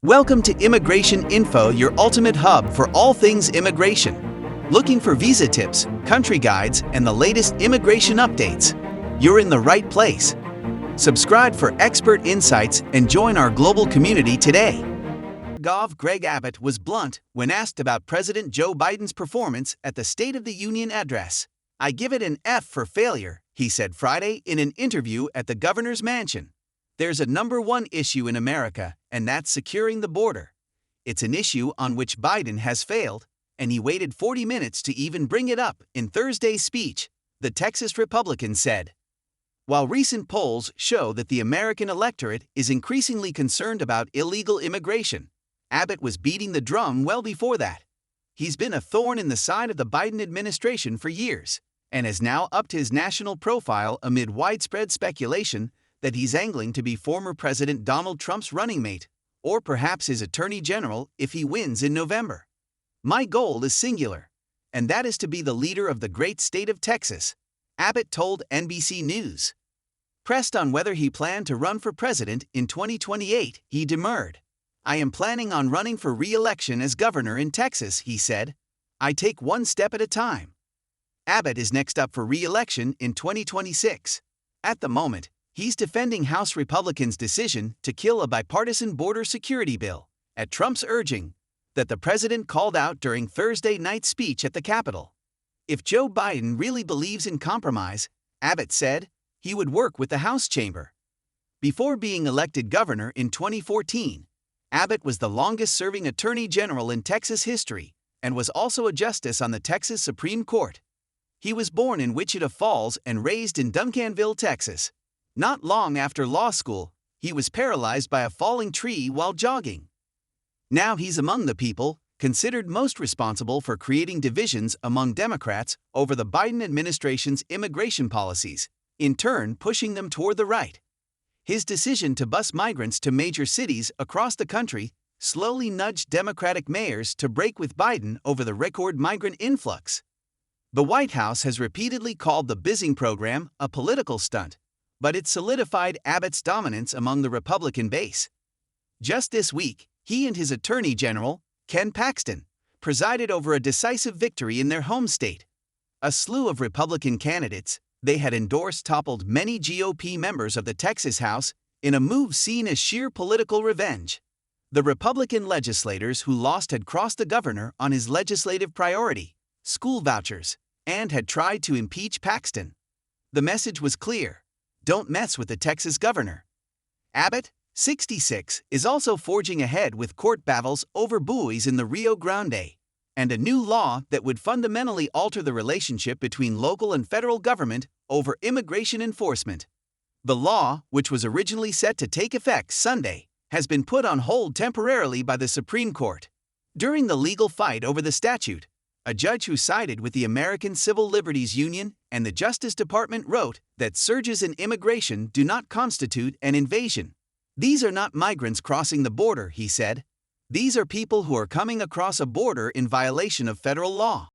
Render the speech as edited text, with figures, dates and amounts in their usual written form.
Welcome to Immigration Info, your ultimate hub for all things immigration. Looking for visa tips, country guides, and the latest immigration updates? You're in the right place. Subscribe for expert insights and join our global community today. Gov. Greg Abbott was blunt when asked about President Joe Biden's performance at the State of the Union address. "I give it an F for failure," he said Friday in an interview at the governor's mansion. "There's a number one issue in America, and that's securing the border. It's an issue on which Biden has failed, and he waited 40 minutes to even bring it up in Thursday's speech," the Texas Republican said. While recent polls show that the American electorate is increasingly concerned about illegal immigration, Abbott was beating the drum well before that. He's been a thorn in the side of the Biden administration for years, and has now upped his national profile amid widespread speculation that he's angling to be former President Donald Trump's running mate, or perhaps his attorney general if he wins in November. "My goal is singular, and that is to be the leader of the great state of Texas," Abbott told NBC News. Pressed on whether he planned to run for president in 2028, he demurred. "I am planning on running for re-election as governor in Texas," he said. "I take one step at a time." Abbott is next up for re-election in 2026. At the moment, he's defending House Republicans' decision to kill a bipartisan border security bill, at Trump's urging, that the president called out during Thursday night's speech at the Capitol. If Joe Biden really believes in compromise, Abbott said, he would work with the House chamber. Before being elected governor in 2014, Abbott was the longest-serving attorney general in Texas history and was also a justice on the Texas Supreme Court. He was born in Wichita Falls and raised in Duncanville, Texas. Not long after law school, he was paralyzed by a falling tree while jogging. Now he's among the people considered most responsible for creating divisions among Democrats over the Biden administration's immigration policies, in turn pushing them toward the right. His decision to bus migrants to major cities across the country slowly nudged Democratic mayors to break with Biden over the record migrant influx. The White House has repeatedly called the Bising program a political stunt, but it solidified Abbott's dominance among the Republican base. Just this week, he and his Attorney General, Ken Paxton, presided over a decisive victory in their home state. A slew of Republican candidates they had endorsed toppled many GOP members of the Texas House in a move seen as sheer political revenge. The Republican legislators who lost had crossed the governor on his legislative priority, school vouchers, and had tried to impeach Paxton. The message was clear: don't mess with the Texas governor. Abbott, 66, is also forging ahead with court battles over buoys in the Rio Grande, and a new law that would fundamentally alter the relationship between local and federal government over immigration enforcement. The law, which was originally set to take effect Sunday, has been put on hold temporarily by the Supreme Court. During the legal fight over the statute, a judge who sided with the American Civil Liberties Union and the Justice Department wrote that surges in immigration do not constitute an invasion. "These are not migrants crossing the border," he said. "These are people who are coming across a border in violation of federal law."